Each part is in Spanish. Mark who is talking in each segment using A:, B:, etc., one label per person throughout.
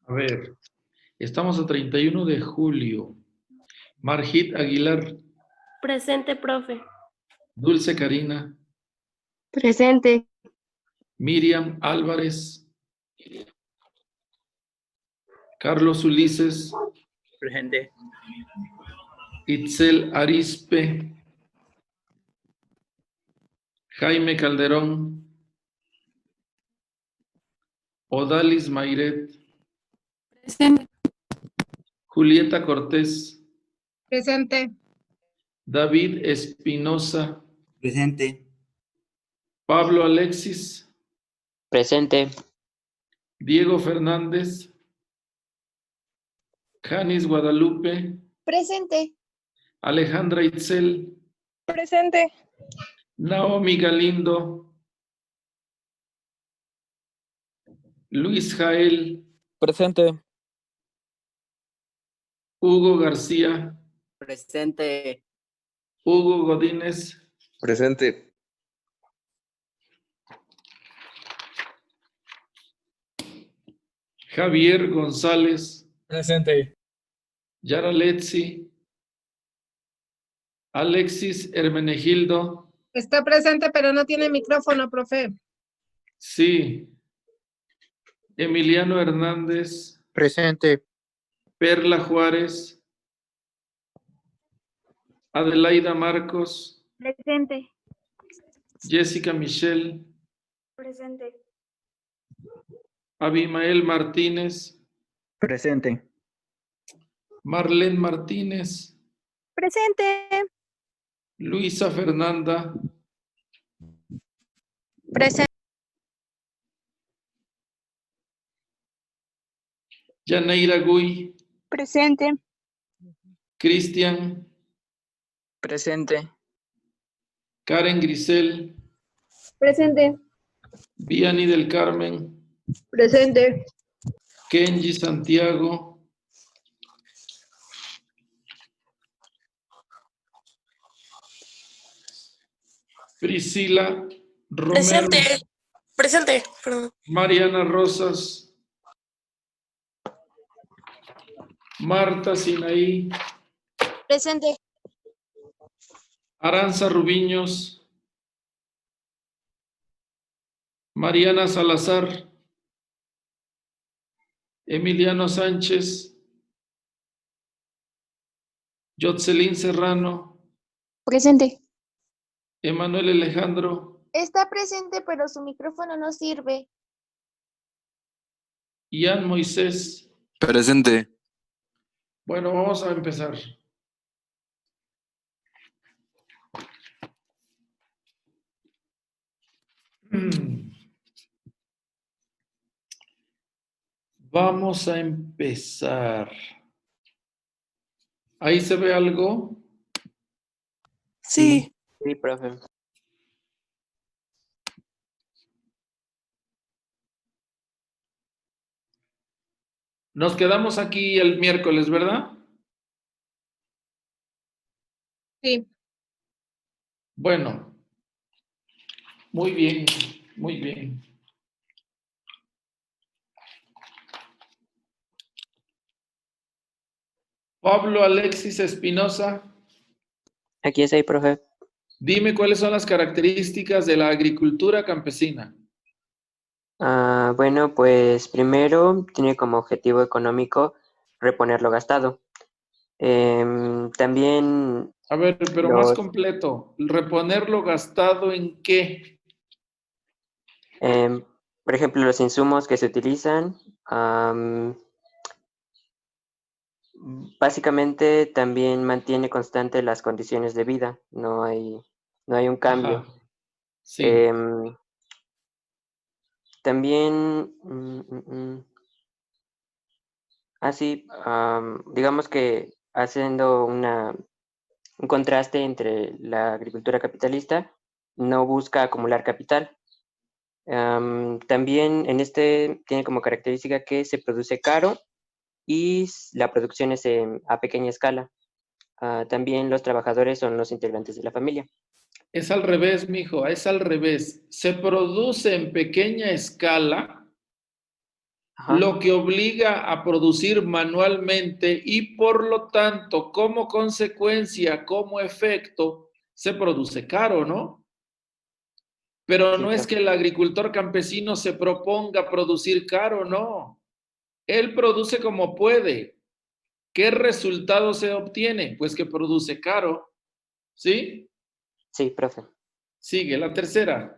A: A ver, estamos a 31 de julio. Margit Aguilar.
B: Presente, profe.
A: Dulce Karina.
C: Presente.
A: Miriam Álvarez. Carlos Ulises.
D: Presente.
A: Itzel Arispe. Jaime Calderón. Odalis Mayret.
B: Presente.
A: Julieta Cortés.
C: Presente.
A: David Espinosa.
D: Presente.
A: Pablo Alexis.
E: Presente.
A: Diego Fernández. Janis Guadalupe.
C: Presente.
A: Alejandra Itzel.
C: Presente.
A: Naomi Galindo. Luis Jael.
D: Presente.
A: Hugo García.
D: Presente.
A: Hugo Godínez.
F: Presente.
A: Javier González.
D: Presente.
A: Yara Letzi. Alexis Hermenegildo.
C: Está presente, pero no tiene micrófono, profe.
A: Sí. Emiliano Hernández.
D: Presente.
A: Perla Juárez. Adelaida Marcos.
C: Presente.
A: Jessica Michelle.
C: Presente.
A: Abimael Martínez.
D: Presente.
A: Marlene Martínez.
C: Presente.
A: Luisa Fernanda.
C: Presente.
A: Yaneira Gui.
C: Presente.
A: Cristian.
D: Presente.
A: Karen Grisel.
C: Presente.
A: Vianney del Carmen.
C: Presente.
A: Kenji Santiago. Priscila Romero.
B: Presente. Presente. Perdón.
A: Mariana Rosas. Marta Sinaí.
C: Presente.
A: Aranza Rubiños. Mariana Salazar. Emiliano Sánchez. Yotzelín Serrano.
C: Presente.
A: Emanuel Alejandro.
C: Está presente, pero su micrófono no sirve.
A: Ian Moisés.
F: Presente.
A: Bueno, vamos a empezar. Vamos a empezar. ¿Ahí se ve algo?
B: Sí.
E: Sí, profe.
A: Nos quedamos aquí el miércoles, ¿verdad?
C: Sí.
A: Bueno. Muy bien, muy bien. Pablo Alexis Espinosa.
E: Aquí estoy, profe.
A: Dime cuáles son las características de la agricultura campesina.
E: Bueno, pues primero tiene como objetivo económico reponer lo gastado. También
A: A ver, pero más completo. ¿Reponer lo gastado en qué?
E: por ejemplo, los insumos que se utilizan. Básicamente también mantiene constante las condiciones de vida. No hay un cambio.
A: Ajá. Sí.
E: También, así, digamos que haciendo un contraste entre la agricultura capitalista, no busca acumular capital. También en este tiene como característica que se produce caro y la producción es a pequeña escala. También los trabajadores son los integrantes de la familia.
A: Es al revés, mijo, es al revés. Se produce en pequeña escala
E: Ajá.
A: lo que obliga a producir manualmente y por lo tanto, como consecuencia, como efecto, se produce caro, ¿no? Pero
E: Sí,
A: no es
E: profe.
A: que el agricultor campesino se proponga producir caro, no. Él produce como puede. ¿Qué resultado se obtiene? Pues que produce caro, ¿sí?
E: Sí, profe.
A: Sigue, la tercera.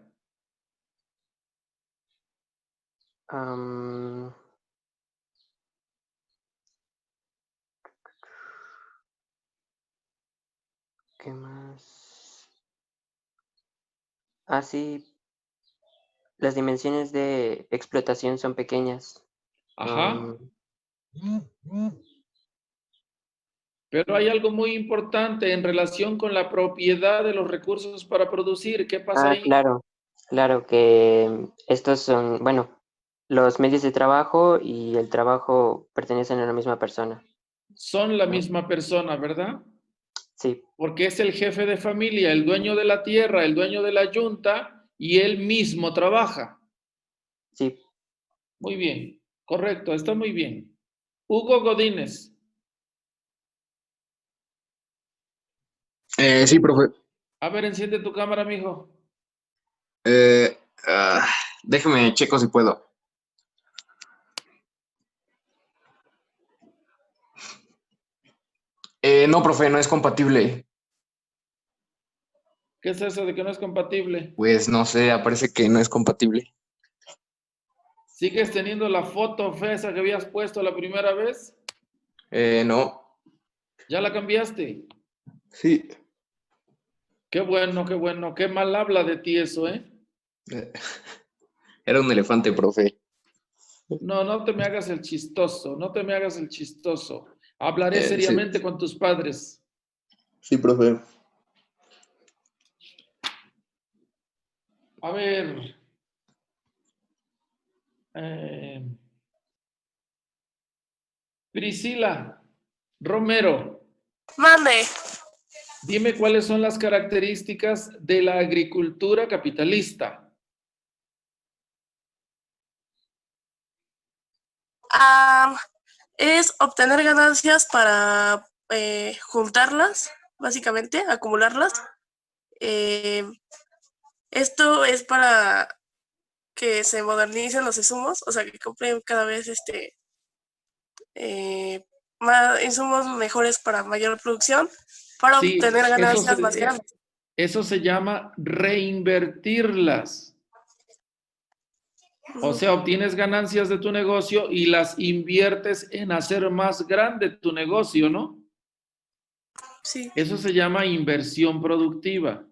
E: Am, ¿Qué más? Ah, sí, las dimensiones de explotación son pequeñas.
A: Ajá.
E: Am,
A: Pero hay algo muy importante en relación con la propiedad de los recursos para producir. ¿Qué pasa ahí?
E: claro, claro que estos son, bueno, los medios de trabajo y el trabajo pertenecen a la misma persona,
A: Son la
E: ¿no?
A: misma persona, ¿verdad?
E: Sí,
A: Porque es el jefe de familia, el dueño de la tierra, el dueño de la yunta y él mismo trabaja.
E: sí.
A: Muy bien, correcto, está muy bien. Hugo Godínez.
F: Sí, profe.
A: A ver, enciende tu cámara, mijo.
F: Eh, ah, Déjeme checo si puedo. No, profe, no es compatible.
A: ¿Qué es eso de que no es compatible?
F: Pues no sé, aparece que no es compatible.
A: ¿Sigues teniendo la foto fea esa que habías puesto la primera vez?
F: No.
A: ¿Ya la cambiaste?
F: Sí.
A: Qué bueno, qué bueno. Qué mal habla de ti eso, ¿eh?
F: Eh, Era un elefante, profe.
A: No, no te me hagas el chistoso, no te me hagas el chistoso. Hablaré
F: Sí,
A: seriamente con tus padres.
F: sí, profe.
A: A ver. eh, Priscila Romero,
B: Mande.
A: dime cuáles son las características de la agricultura capitalista.
B: Ah, es obtener ganancias para juntarlas, básicamente, acumularlas. Eh, Esto es para que se modernicen los insumos, o sea, que compren cada vez más insumos mejores para mayor producción, para
A: Sí,
B: obtener ganancias más grandes.
A: eso se llama reinvertirlas. O sea, obtienes ganancias de tu negocio y las inviertes en hacer más grande tu negocio, ¿no?
B: Sí.
A: Eso se llama inversión productiva.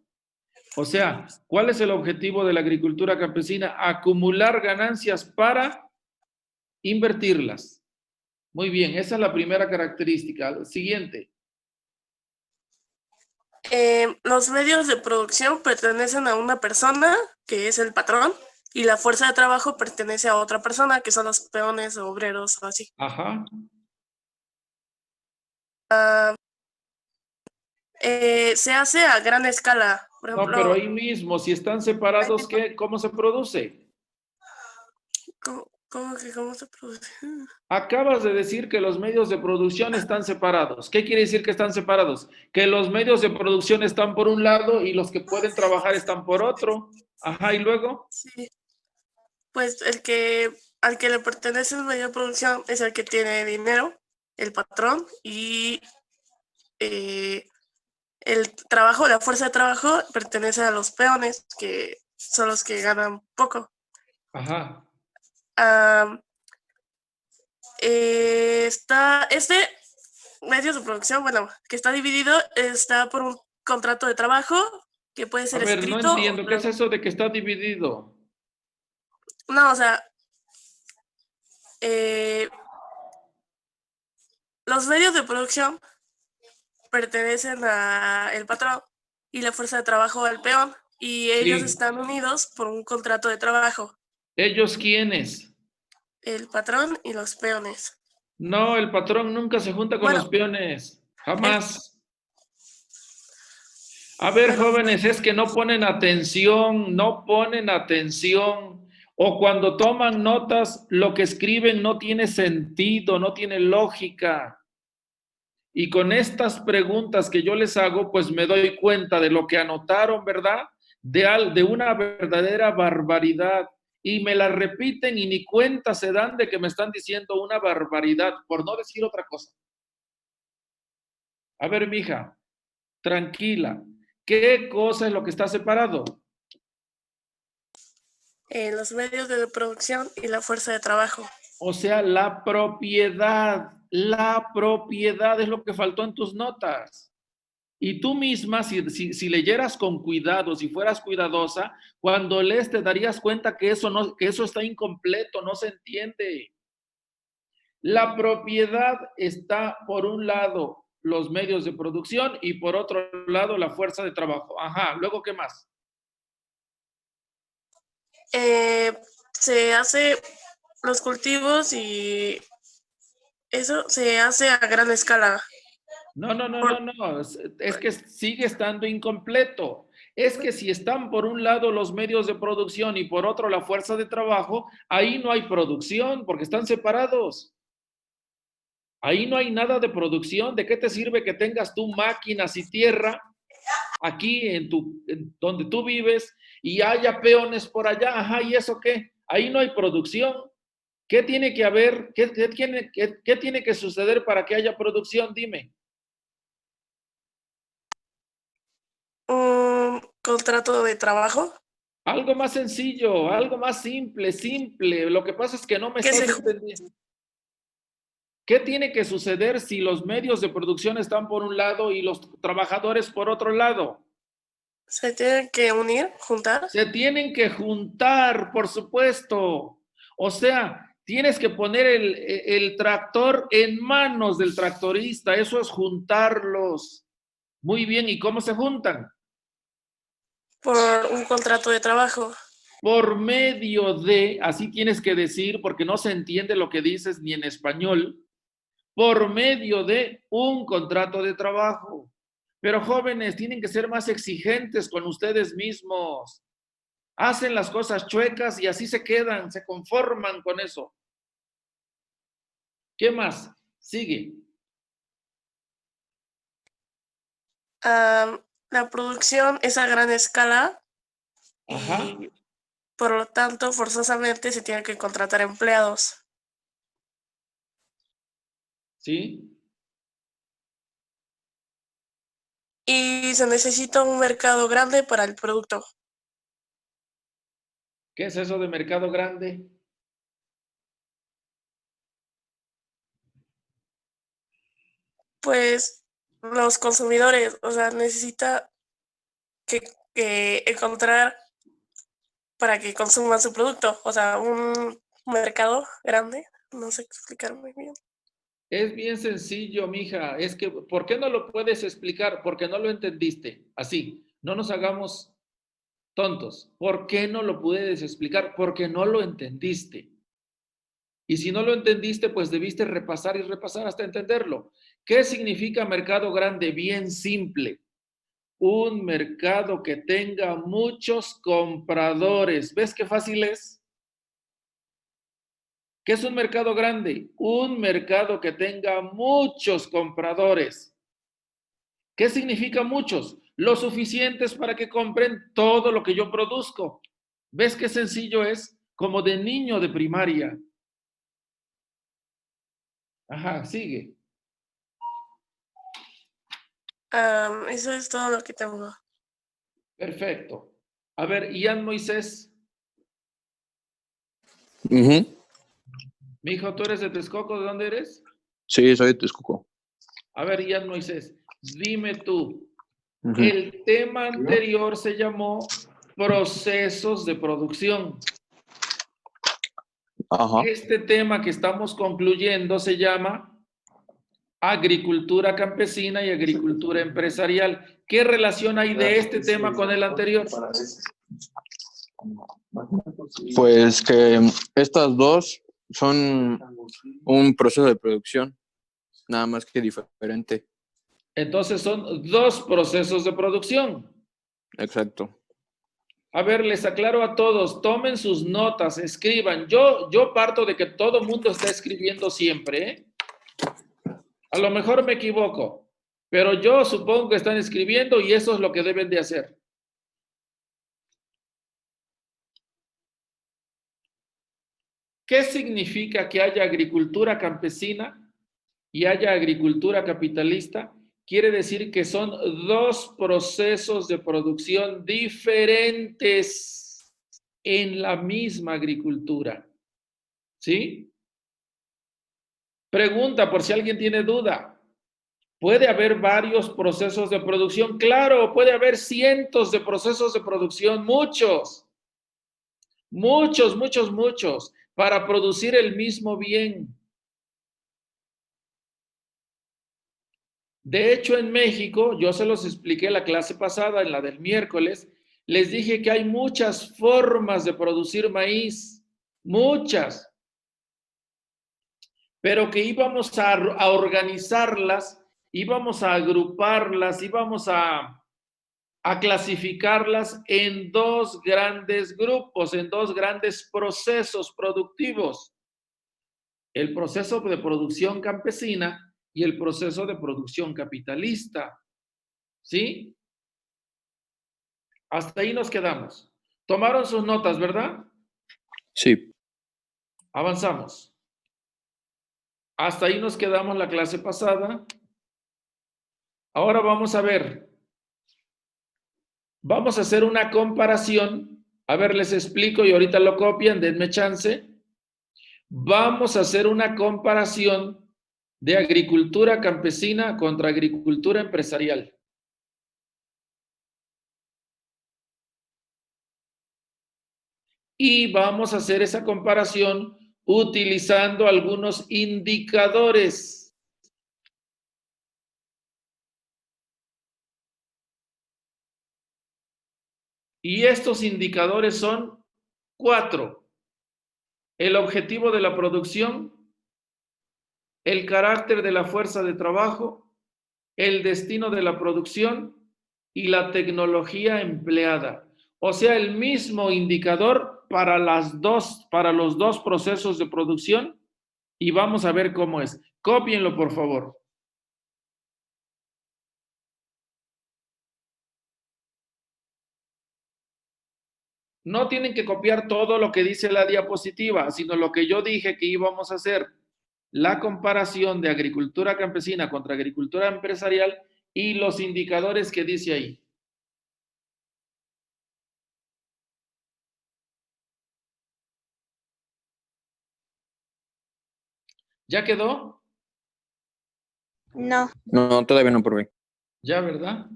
A: O sea, ¿cuál es el objetivo de la agricultura campesina? Acumular ganancias para invertirlas. Muy bien, esa es la primera característica. Siguiente.
B: Los medios de producción pertenecen a una persona, que es el patrón, y la fuerza de trabajo pertenece a otra persona, que son los peones o obreros o así.
A: Ajá.
B: Se hace a gran escala. Por
A: No, pero
B: ejemplo,
A: ahí mismo, si están separados, ¿cómo se produce?
B: ¿cómo se produce?
A: Acabas de decir que los medios de producción están separados. ¿Qué quiere decir que están separados? Que los medios de producción están por un lado y los que pueden trabajar están por otro. Ajá, y luego.
B: Sí, pues al que le pertenece el medio de producción es el que tiene dinero, el patrón, y el trabajo, la fuerza de trabajo pertenece a los peones, que son los que ganan poco.
A: Ajá.
B: Este medios de producción, bueno, que está dividido, está por un contrato de trabajo que puede
A: A
B: ser
A: ver, no
B: escrito.
A: entiendo. ¿Qué es eso de que está dividido?
B: No, o sea, eh, los medios de producción pertenecen al patrón y la fuerza de trabajo al peón, y ellos
A: Sí.
B: están unidos por un contrato de trabajo,
A: ¿Ellos quiénes?
B: el patrón y los peones.
A: No, el patrón nunca se junta con
B: Bueno,
A: los peones.
B: el,
A: Jamás. A ver,
B: bueno,
A: jóvenes, es que no ponen atención, no ponen atención. O cuando toman notas, lo que escriben no tiene sentido, no tiene lógica. Y con estas preguntas que yo les hago, pues me doy cuenta de lo que anotaron, ¿verdad? De una verdadera barbaridad. Y me la repiten y ni cuenta se dan de que me están diciendo una barbaridad, por no decir otra cosa. A ver, mija, tranquila. ¿Qué cosa es lo que está separado?
B: Los medios de producción y la fuerza de trabajo.
A: O sea, la propiedad es lo que faltó en tus notas. Y tú misma, si leyeras con cuidado, si fueras cuidadosa, cuando lees te darías cuenta que eso está incompleto, no se entiende. La propiedad está por un lado los medios de producción y por otro lado la fuerza de trabajo. Ajá, luego, ¿qué más?
B: Se hace los cultivos y eso se hace a gran escala.
A: No. Es que sigue estando incompleto. Es que si están por un lado los medios de producción y por otro la fuerza de trabajo, ahí no hay producción porque están separados. Ahí no hay nada de producción. ¿De qué te sirve que tengas tú máquinas y tierra aquí donde tú vives y haya peones por allá? Ajá, ¿y eso qué? Ahí no hay producción. ¿Qué tiene que haber? ¿Qué tiene que suceder para que haya producción? Dime.
B: Un contrato de trabajo.
A: Algo más sencillo, algo más simple. Lo que pasa es que no me
B: ¿Qué
A: estás
B: se-
A: entendiendo. ¿Qué tiene que suceder si los medios de producción están por un lado y los trabajadores por otro lado?
B: Se tienen que unir, juntar.
A: Se tienen que juntar, por supuesto. O sea, tienes que poner el tractor en manos del tractorista. Eso es juntarlos. Muy bien, ¿y cómo se juntan?
B: Por un contrato de trabajo.
A: Por medio de, así tienes que decir, porque no se entiende lo que dices ni en español, por medio de un contrato de trabajo. Pero jóvenes, tienen que ser más exigentes con ustedes mismos. Hacen las cosas chuecas y así se quedan, se conforman con eso. ¿Qué más? Sigue.
B: La producción es a gran escala
A: Ajá.
B: y por lo tanto forzosamente se tienen que contratar empleados.
A: ¿Sí?
B: Y se necesita un mercado grande para el producto.
A: ¿Qué es eso de mercado grande?
B: Pues los consumidores, o sea, necesita que encontrar para que consuman su producto, o sea, un mercado grande, no sé explicar muy bien.
A: Es bien sencillo, mija. Es que, ¿por qué no lo puedes explicar? Porque no lo entendiste. Así, no nos hagamos tontos. ¿Por qué no lo puedes explicar? Porque no lo entendiste. Y si no lo entendiste, pues debiste repasar y repasar hasta entenderlo. ¿Qué significa mercado grande? Bien simple. Un mercado que tenga muchos compradores. ¿Ves qué fácil es? ¿Qué es un mercado grande? Un mercado que tenga muchos compradores. ¿Qué significa muchos? Lo suficientes para que compren todo lo que yo produzco. ¿Ves qué sencillo es? Como de niño de primaria. Ajá, sigue.
B: Eso es todo lo que tengo.
A: Perfecto. A ver, Ian Moisés. Mi hijo, ¿tú eres de Texcoco? ¿De dónde eres?
G: Sí, soy de Texcoco.
A: A ver, Ian Moisés, dime tú. El tema anterior se llamó procesos de producción.
G: Ajá.
A: Este tema que estamos concluyendo se llama agricultura campesina y agricultura empresarial. ¿Qué relación hay de este tema con el anterior?
G: Pues que estas dos son un proceso de producción, nada más que diferente.
A: Entonces son dos procesos de producción.
G: Exacto.
A: A ver, les aclaro a todos, tomen sus notas, escriban. Yo parto de que todo el mundo está escribiendo siempre, ¿eh? A lo mejor me equivoco, pero yo supongo que están escribiendo y eso es lo que deben de hacer. ¿Qué significa que haya agricultura campesina y haya agricultura capitalista? Quiere decir que son dos procesos de producción diferentes en la misma agricultura. ¿Sí? Pregunta por si alguien tiene duda. ¿Puede haber varios procesos de producción? Claro, puede haber cientos de procesos de producción, muchos, para producir el mismo bien. De hecho, en México, yo se los expliqué la clase pasada, en la del miércoles, les dije que hay muchas formas de producir maíz, muchas, pero que íbamos a organizarlas, íbamos a agruparlas, íbamos a clasificarlas en dos grandes grupos, en dos grandes procesos productivos. El proceso de producción campesina y el proceso de producción capitalista. ¿Sí? Hasta ahí nos quedamos. Tomaron sus notas, ¿verdad?
G: Sí.
A: Avanzamos. Hasta ahí nos quedamos la clase pasada. Ahora vamos a ver. Vamos a hacer una comparación. A ver, les explico y ahorita lo copian, denme chance. Vamos a hacer una comparación de agricultura campesina contra agricultura empresarial. Y vamos a hacer esa comparación utilizando algunos indicadores. Y estos indicadores son 4. El objetivo de la producción, el carácter de la fuerza de trabajo, el destino de la producción y la tecnología empleada. O sea, el mismo indicador para los dos procesos de producción y vamos a ver cómo es. Cópienlo, por favor. No tienen que copiar todo lo que dice la diapositiva, sino lo que yo dije que íbamos a hacer. La comparación de agricultura campesina contra agricultura empresarial y los indicadores que dice ahí. ¿Ya quedó?
C: No.
G: No, todavía no probé.
A: Ya, ¿verdad?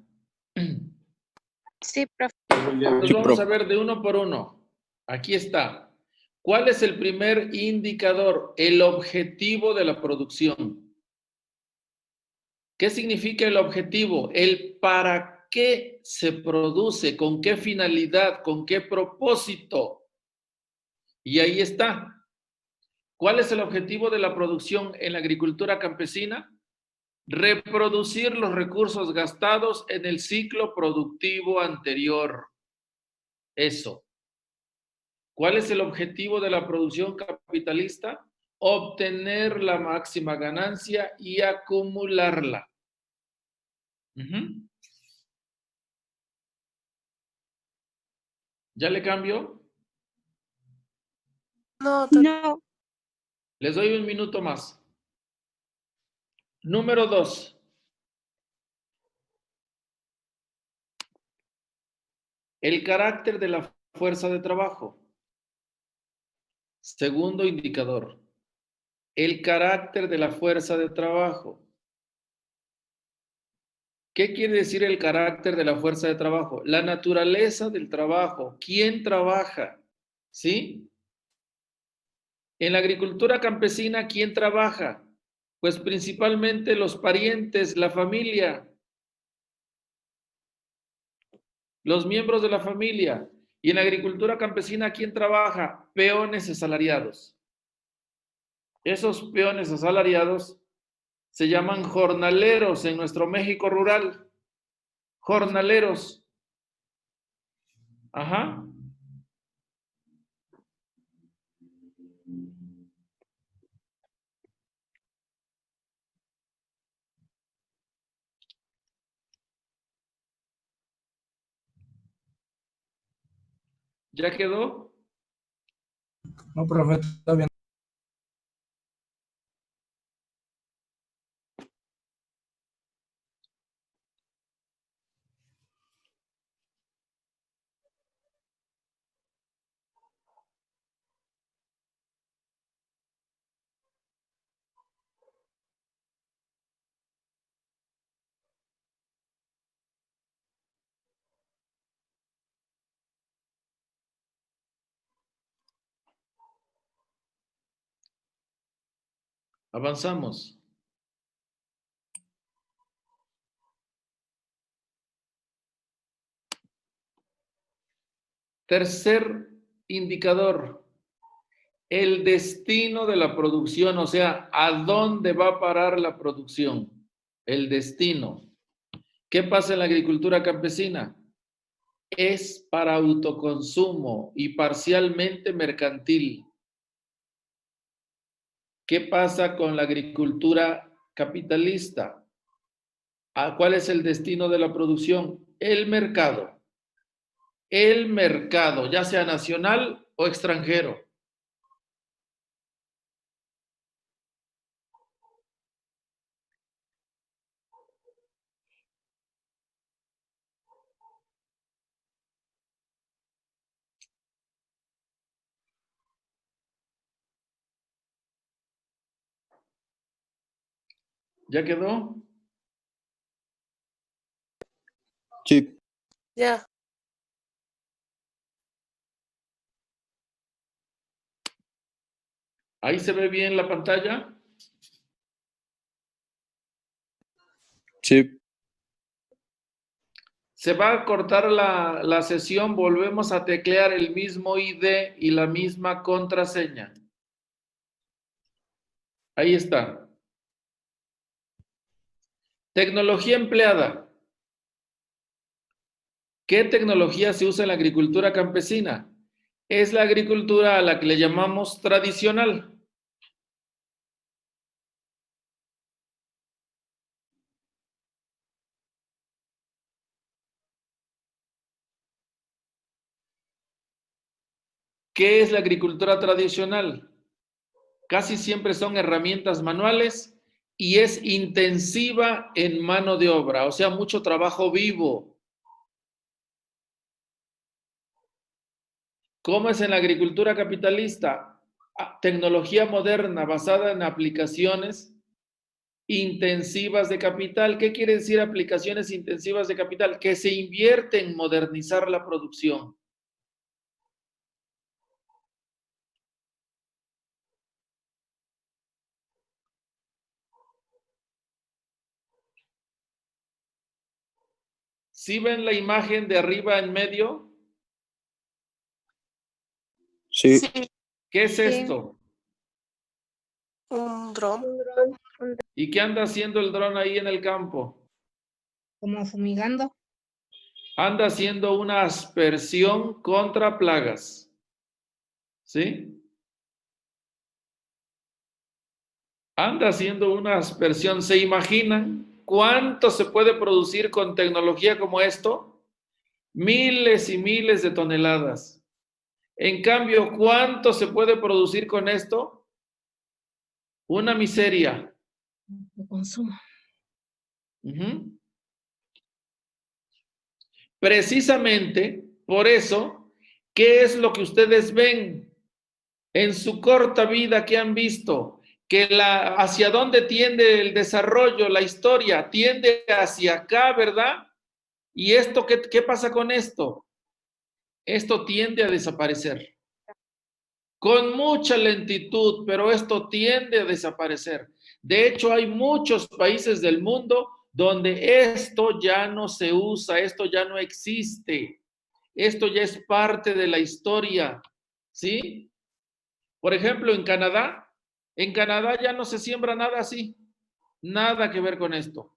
C: Sí, profe.
A: Entonces
G: Sí,
A: vamos a
G: profe.
A: ver de uno por uno. Aquí está. ¿Cuál es el primer indicador? El objetivo de la producción. ¿Qué significa el objetivo? El para qué se produce, con qué finalidad, con qué propósito. Y ahí está. ¿Cuál es el objetivo de la producción en la agricultura campesina? Reproducir los recursos gastados en el ciclo productivo anterior. Eso. ¿Cuál es el objetivo de la producción capitalista? Obtener la máxima ganancia y acumularla. ¿Ya le cambio?
C: No.
A: Les doy un minuto más. Número 2. El carácter de la fuerza de trabajo. Segundo indicador. El carácter de la fuerza de trabajo. ¿Qué quiere decir el carácter de la fuerza de trabajo? La naturaleza del trabajo. ¿Quién trabaja? ¿Sí? En la agricultura campesina, ¿quién trabaja? Pues principalmente los parientes, la familia, los miembros de la familia. Y en la agricultura campesina, ¿quién trabaja? Peones asalariados. Esos peones asalariados se llaman jornaleros en nuestro México rural. Jornaleros. Ajá. ¿Ya quedó?
H: No, profe, está bien.
A: Avanzamos. Tercer indicador, el destino de la producción, o sea, ¿a dónde va a parar la producción? El destino. ¿Qué pasa en la agricultura campesina? Es para autoconsumo y parcialmente mercantil. ¿Qué pasa con la agricultura capitalista? ¿Cuál es el destino de la producción? El mercado. El mercado, ya sea nacional o extranjero. ¿Ya quedó?
G: Sí.
B: Ya.
A: ¿Ahí se ve bien la pantalla?
G: Sí.
A: Se va a cortar la sesión, volvemos a teclear el mismo ID y la misma contraseña. Ahí está. Tecnología empleada. ¿Qué tecnología se usa en la agricultura campesina? Es la agricultura a la que le llamamos tradicional. ¿Qué es la agricultura tradicional? Casi siempre son herramientas manuales y es intensiva en mano de obra, o sea, mucho trabajo vivo. ¿Cómo es en la agricultura capitalista? Tecnología moderna basada en aplicaciones intensivas de capital. ¿Qué quiere decir aplicaciones intensivas de capital? Que se invierte en modernizar la producción. ¿Sí ven la imagen de arriba en medio?
G: Sí.
B: Sí,
A: ¿Qué es
C: Sí.
A: esto?
B: un dron.
A: ¿Y qué anda haciendo el dron ahí en el campo?
C: Como fumigando.
A: Anda haciendo una aspersión contra plagas. ¿Sí? Anda haciendo una aspersión. ¿Se imaginan cuánto se puede producir con tecnología como esto? Miles y miles de toneladas. En cambio, ¿cuánto se puede producir con esto? Una miseria.
C: Lo consumo.
A: Ujú. Precisamente por eso, ¿qué es lo que ustedes ven en su corta vida que han visto? Que hacia dónde tiende el desarrollo, la historia, tiende hacia acá, ¿verdad? ¿Y esto qué pasa con esto? Esto tiende a desaparecer. Con mucha lentitud, pero esto tiende a desaparecer. De hecho, hay muchos países del mundo donde esto ya no se usa, esto ya no existe. Esto ya es parte de la historia, ¿sí? Por ejemplo, en Canadá ya no se siembra nada así. Nada que ver con esto.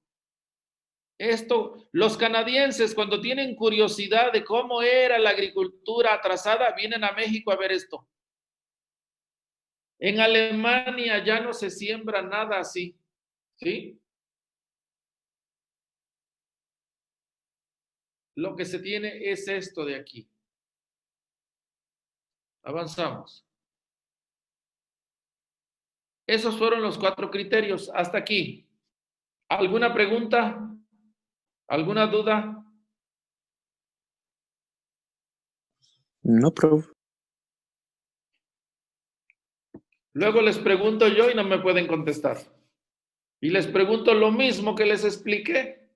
A: Esto, los canadienses cuando tienen curiosidad de cómo era la agricultura atrasada, vienen a México a ver esto. En Alemania ya no se siembra nada así, ¿sí? Lo que se tiene es esto de aquí. Avanzamos. Esos fueron los 4 criterios. Hasta aquí. ¿Alguna pregunta? ¿Alguna duda?
G: No, profe.
A: Luego les pregunto yo y no me pueden contestar. Y les pregunto lo mismo que les expliqué.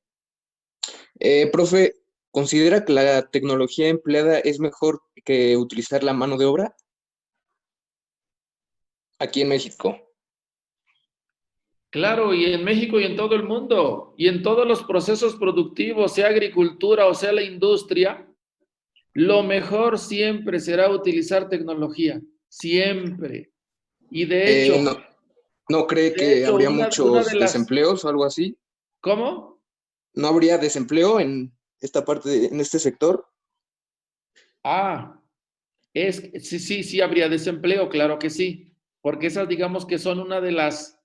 F: Profe, ¿considera que la tecnología empleada es mejor que utilizar la mano de obra? Aquí en México.
A: Claro, y en México y en todo el mundo, y en todos los procesos productivos, sea agricultura o sea la industria, lo mejor siempre será utilizar tecnología, siempre. Y de hecho,
F: ¿No cree que habría
A: una
F: muchos
A: de las...
F: desempleos o algo así?
A: ¿Cómo?
F: ¿No habría desempleo en esta parte, en este sector?
A: Sí habría desempleo, claro que sí, porque esas digamos que son una de las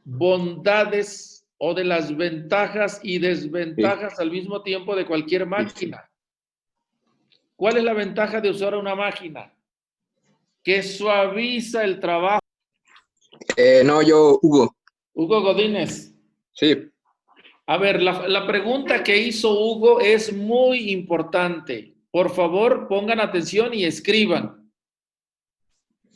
A: bondades o de las ventajas y desventajas al mismo tiempo de cualquier máquina. ¿Cuál es la ventaja de usar una máquina? Que suaviza el trabajo.
F: No, yo, Hugo.
A: Hugo Godínez.
F: Sí.
A: A ver, la pregunta que hizo Hugo es muy importante. Por favor, pongan atención y escriban.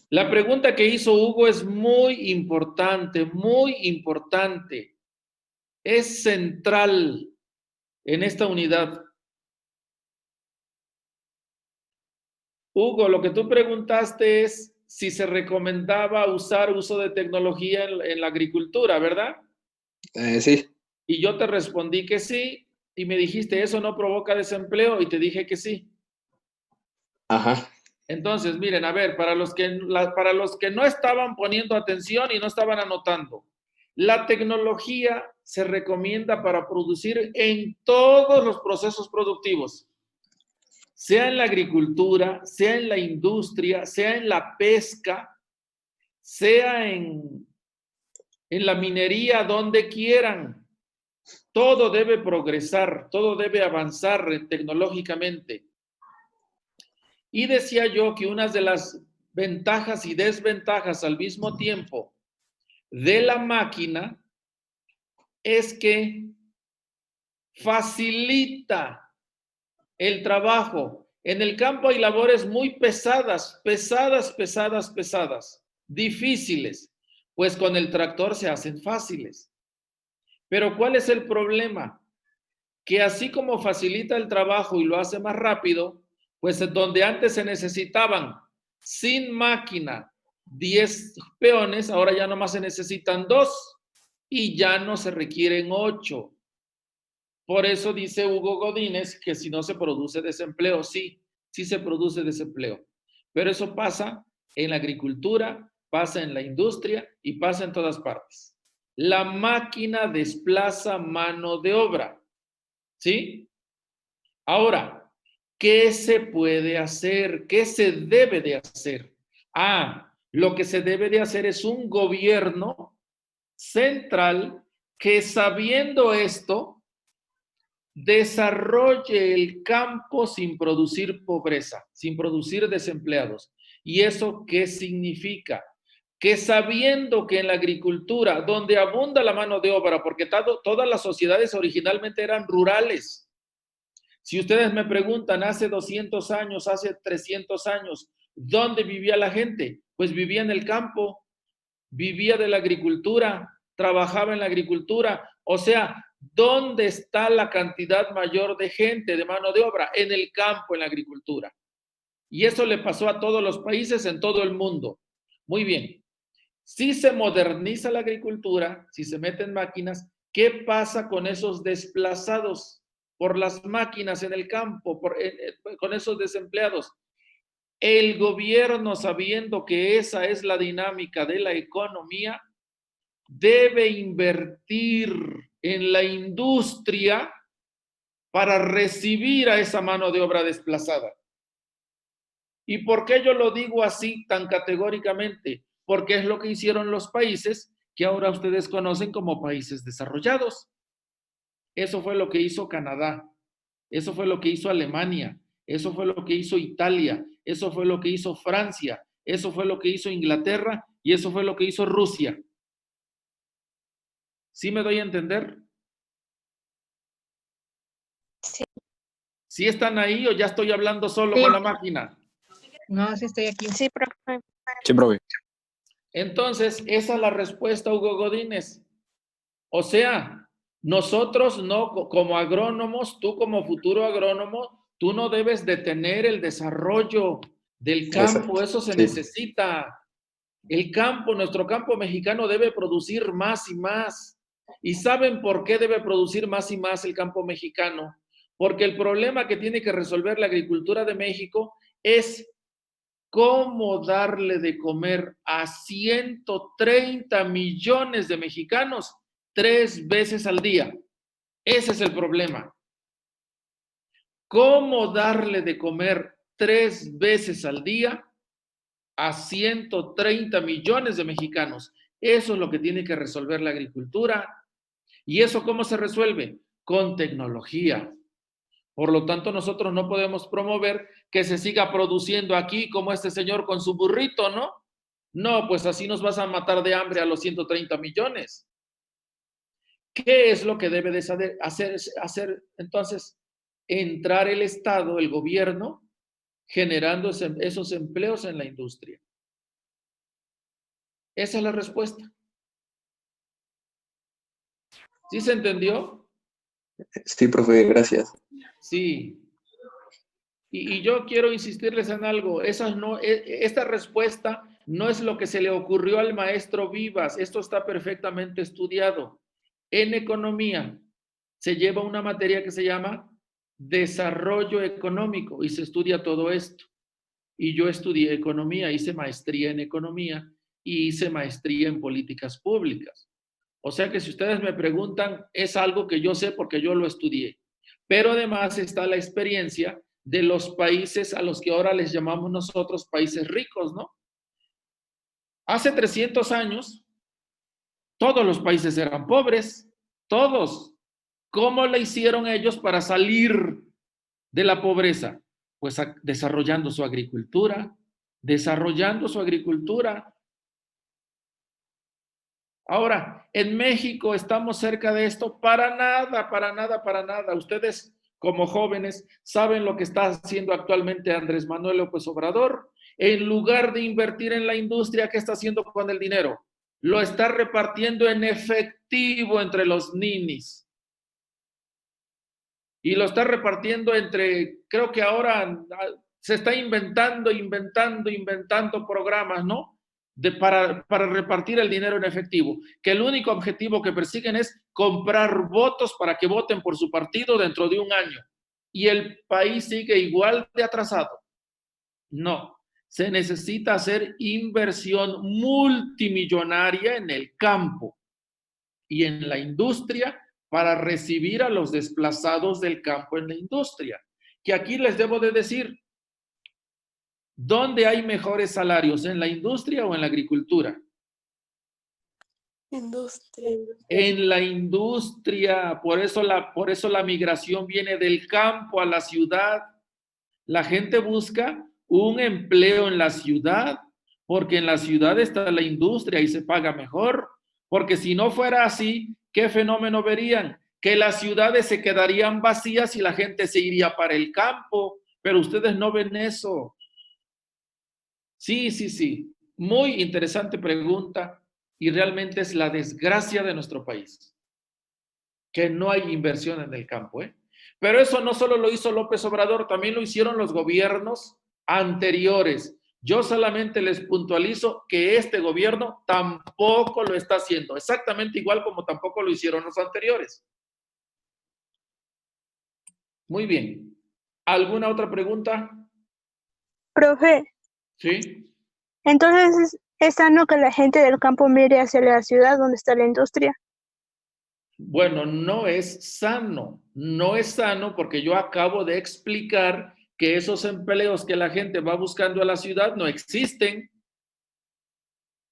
A: La pregunta que hizo Hugo es muy importante, muy importante. Es central en esta unidad. Hugo, lo que tú preguntaste es si se recomendaba usar uso de tecnología en la agricultura, ¿verdad?
F: Sí.
A: Y yo te respondí que sí, y me dijiste, ¿eso no provoca desempleo? Y te dije que sí.
F: Ajá.
A: Entonces, miren, a ver, para los que no estaban poniendo atención y no estaban anotando, la tecnología se recomienda para producir en todos los procesos productivos, sea en la agricultura, sea en la industria, sea en la pesca, sea en la minería, donde quieran. Todo debe progresar, todo debe avanzar tecnológicamente. Y decía yo que una de las ventajas y desventajas al mismo tiempo de la máquina es que facilita el trabajo. En el campo hay labores muy pesadas, difíciles, pues con el tractor se hacen fáciles. Pero ¿cuál es el problema? Que así como facilita el trabajo y lo hace más rápido, pues donde antes se necesitaban sin máquina 10 peones, ahora ya nomás se necesitan 2 y ya no se requieren 8. Por eso dice Hugo Godínez que si no se produce desempleo, sí se produce desempleo. Pero eso pasa en la agricultura, pasa en la industria y pasa en todas partes. La máquina desplaza mano de obra, ¿sí? Ahora, ¿qué se puede hacer? ¿Qué se debe de hacer? Lo que se debe de hacer es un gobierno central que, sabiendo esto, desarrolle el campo sin producir pobreza, sin producir desempleados. ¿Y eso qué significa? Que sabiendo que en la agricultura, donde abunda la mano de obra, porque todas las sociedades originalmente eran rurales. Si ustedes me preguntan, hace 200 años, hace 300 años, ¿dónde vivía la gente? Pues vivía en el campo, vivía de la agricultura, trabajaba en la agricultura. O sea, ¿dónde está la cantidad mayor de gente, de mano de obra? En el campo, en la agricultura. Y eso le pasó a todos los países en todo el mundo. Muy bien. Si se moderniza la agricultura, si se meten máquinas, ¿qué pasa con esos desplazados por las máquinas en el campo, con esos desempleados? El gobierno, sabiendo que esa es la dinámica de la economía, debe invertir en la industria para recibir a esa mano de obra desplazada. ¿Y por qué yo lo digo así tan categóricamente? Porque es lo que hicieron los países que ahora ustedes conocen como países desarrollados. Eso fue lo que hizo Canadá, eso fue lo que hizo Alemania, eso fue lo que hizo Italia, eso fue lo que hizo Francia, eso fue lo que hizo Inglaterra y eso fue lo que hizo Rusia. ¿Sí me doy a entender?
I: Sí.
A: ¿Sí están ahí o ya estoy hablando solo
C: Sí.
A: con la máquina?
C: No, sí estoy aquí.
I: Sí, profe.
G: Sí, profe.
A: Entonces, esa es la respuesta, Hugo Godínez. O sea, nosotros no, como agrónomos, tú como futuro agrónomo, tú no debes detener el desarrollo del campo, eso se necesita. El campo, nuestro campo mexicano debe producir más y más. ¿Y saben por qué debe producir más y más el campo mexicano? Porque el problema que tiene que resolver la agricultura de México es cómo darle de comer a 130 millones de mexicanos 3 veces al día. Ese es el problema. ¿Cómo darle de comer 3 veces al día a 130 millones de mexicanos? Eso es lo que tiene que resolver la agricultura. ¿Y eso cómo se resuelve? Con tecnología. Por lo tanto, nosotros no podemos promover que se siga produciendo aquí como este señor con su burrito, ¿no? No, pues así nos vas a matar de hambre a los 130 millones. ¿Qué es lo que debe de hacer entonces? Entrar el Estado, el gobierno, generando esos empleos en la industria. Esa es la respuesta. ¿Sí se entendió?
F: Sí, profe, gracias.
A: Sí. Y yo quiero insistirles en algo. Esta respuesta no es lo que se le ocurrió al maestro Vivas. Esto está perfectamente estudiado. En economía se lleva una materia que se llama desarrollo económico y se estudia todo esto. Y yo estudié economía, hice maestría en economía y hice maestría en políticas públicas. O sea que si ustedes me preguntan, es algo que yo sé porque yo lo estudié. Pero además está la experiencia de los países a los que ahora les llamamos nosotros países ricos, ¿no? Hace 300 años, todos los países eran pobres, todos. ¿Cómo le hicieron ellos para salir de la pobreza? Pues desarrollando su agricultura, Ahora, en México estamos cerca de esto, para nada. Ustedes, como jóvenes, saben lo que está haciendo actualmente Andrés Manuel López Obrador. En lugar de invertir en la industria, ¿qué está haciendo con el dinero? Lo está repartiendo en efectivo entre los ninis. Y lo está repartiendo creo que ahora se está inventando programas, ¿no? Para repartir el dinero en efectivo, que el único objetivo que persiguen es comprar votos para que voten por su partido dentro de un año. Y el país sigue igual de atrasado. No, se necesita hacer inversión multimillonaria en el campo y en la industria para recibir a los desplazados del campo en la industria. Que aquí les debo de decir, ¿dónde hay mejores salarios? ¿En la industria o en la agricultura?
B: Industria.
A: En la industria. Por eso la migración viene del campo a la ciudad. La gente busca un empleo en la ciudad, porque en la ciudad está la industria y se paga mejor. Porque si no fuera así, ¿qué fenómeno verían? Que las ciudades se quedarían vacías y la gente se iría para el campo. Pero ustedes no ven eso. Sí. Muy interesante pregunta y realmente es la desgracia de nuestro país, que no hay inversión en el campo, ¿eh? Pero eso no solo lo hizo López Obrador, también lo hicieron los gobiernos anteriores. Yo solamente les puntualizo que este gobierno tampoco lo está haciendo, exactamente igual como tampoco lo hicieron los anteriores. Muy bien. ¿Alguna otra pregunta?
I: Profe,
A: Sí.
I: entonces ¿Es sano que la gente del campo mire hacia la ciudad donde está la industria?
A: Bueno, no es sano. No es sano porque yo acabo de explicar que esos empleos que la gente va buscando a la ciudad no existen.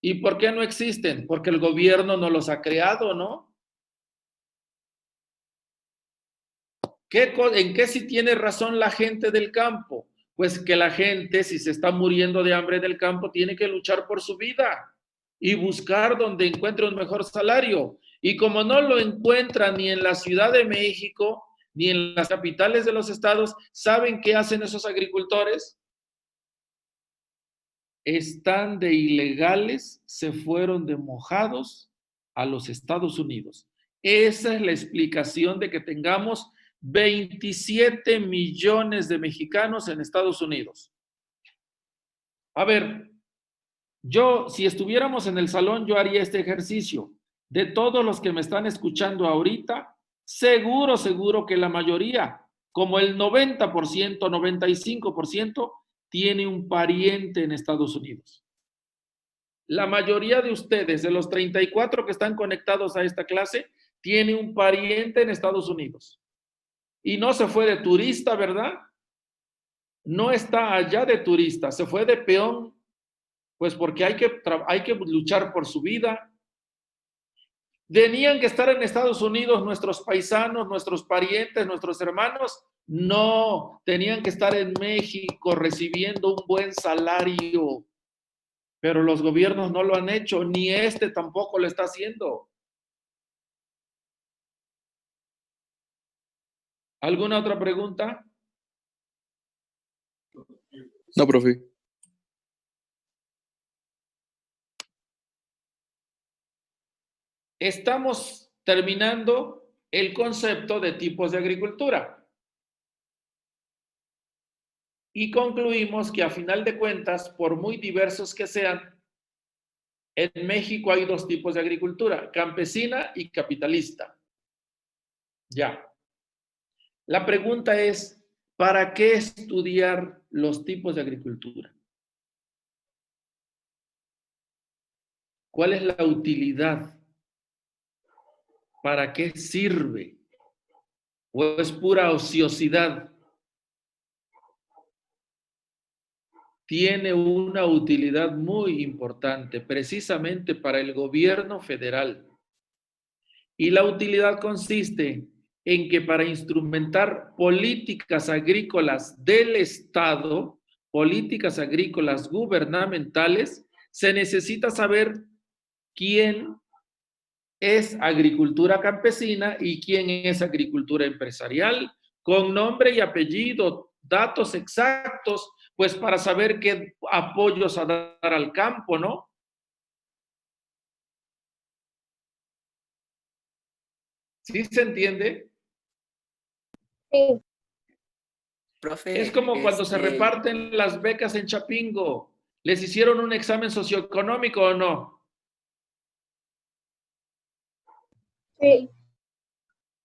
A: ¿Y por qué no existen? Porque el gobierno no los ha creado, ¿no? ¿En qué sí tiene razón la gente del campo? Pues que la gente, si se está muriendo de hambre del campo, tiene que luchar por su vida y buscar donde encuentre un mejor salario. Y como no lo encuentra ni en la Ciudad de México, ni en las capitales de los estados, ¿saben qué hacen esos agricultores? Están de ilegales, se fueron de mojados a los Estados Unidos. Esa es la explicación de que tengamos 27 millones de mexicanos en Estados Unidos. A ver, si estuviéramos en el salón, yo haría este ejercicio. De todos los que me están escuchando ahorita, seguro que la mayoría, como el 90%, 95%, tiene un pariente en Estados Unidos. La mayoría de ustedes, de los 34 que están conectados a esta clase, tiene un pariente en Estados Unidos. Y no se fue de turista, ¿verdad? No está allá de turista, se fue de peón, pues porque hay que luchar por su vida. ¿Tenían que estar en Estados Unidos nuestros paisanos, nuestros parientes, nuestros hermanos? No, tenían que estar en México recibiendo un buen salario. Pero los gobiernos no lo han hecho, ni este tampoco lo está haciendo. ¿Alguna otra pregunta?
G: No, profe.
A: Estamos terminando el concepto de tipos de agricultura. Y concluimos que a final de cuentas, por muy diversos que sean, en México hay dos tipos de agricultura, campesina y capitalista. Ya. La pregunta es, ¿para qué estudiar los tipos de agricultura? ¿Cuál es la utilidad? ¿Para qué sirve? ¿O es pura ociosidad? Tiene una utilidad muy importante, precisamente para el gobierno federal. Y la utilidad consiste en que para instrumentar políticas agrícolas del Estado, políticas agrícolas gubernamentales, se necesita saber quién es agricultura campesina y quién es agricultura empresarial, con nombre y apellido, datos exactos, pues para saber qué apoyos a dar al campo, ¿no? ¿Sí se entiende?
I: Sí.
E: Profe,
A: Es como cuando se reparten las becas en Chapingo. ¿Les hicieron un examen socioeconómico o no?
I: Sí.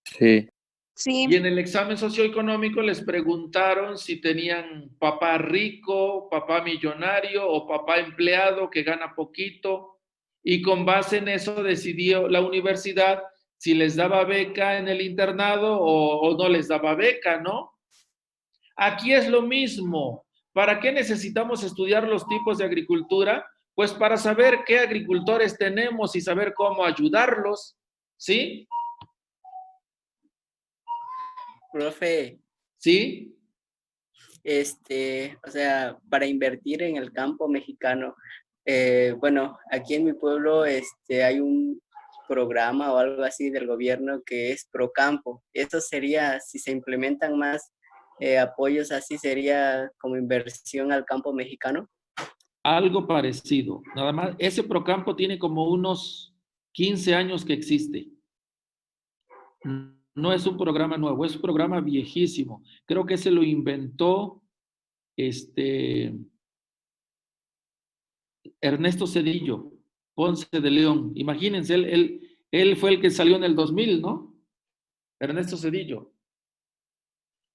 G: Sí.
B: Sí,
A: Y en el examen socioeconómico les preguntaron si tenían papá rico, papá millonario o papá empleado que gana poquito. Y con base en eso decidió la universidad si les daba beca en el internado o no les daba beca, ¿no? Aquí es lo mismo. ¿Para qué necesitamos estudiar los tipos de agricultura? Pues para saber qué agricultores tenemos y saber cómo ayudarlos, ¿sí?
J: Profe,
A: ¿Sí?
J: o sea, para invertir en el campo mexicano, bueno, aquí en mi pueblo, hay un programa o algo así del gobierno que es Procampo. Esto sería, si se implementan más apoyos así, sería como inversión al campo mexicano.
A: Algo parecido. Nada más, ese Procampo tiene como unos 15 años que existe. No es un programa nuevo, es un programa viejísimo. Creo que se lo inventó Ernesto Zedillo, Ponce de León. Imagínense, él fue el que salió en el 2000, ¿no? Ernesto Zedillo.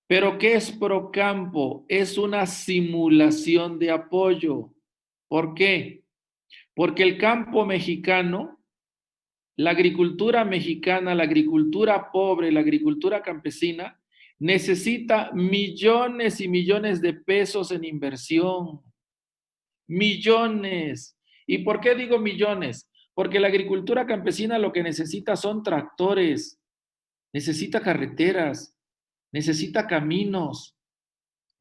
A: Pero ¿qué es Procampo? Es una simulación de apoyo. ¿Por qué? Porque el campo mexicano, la agricultura mexicana, la agricultura pobre, la agricultura campesina, necesita millones y millones de pesos en inversión. Millones. ¿Y por qué digo millones? Porque la agricultura campesina lo que necesita son tractores, necesita carreteras, necesita caminos,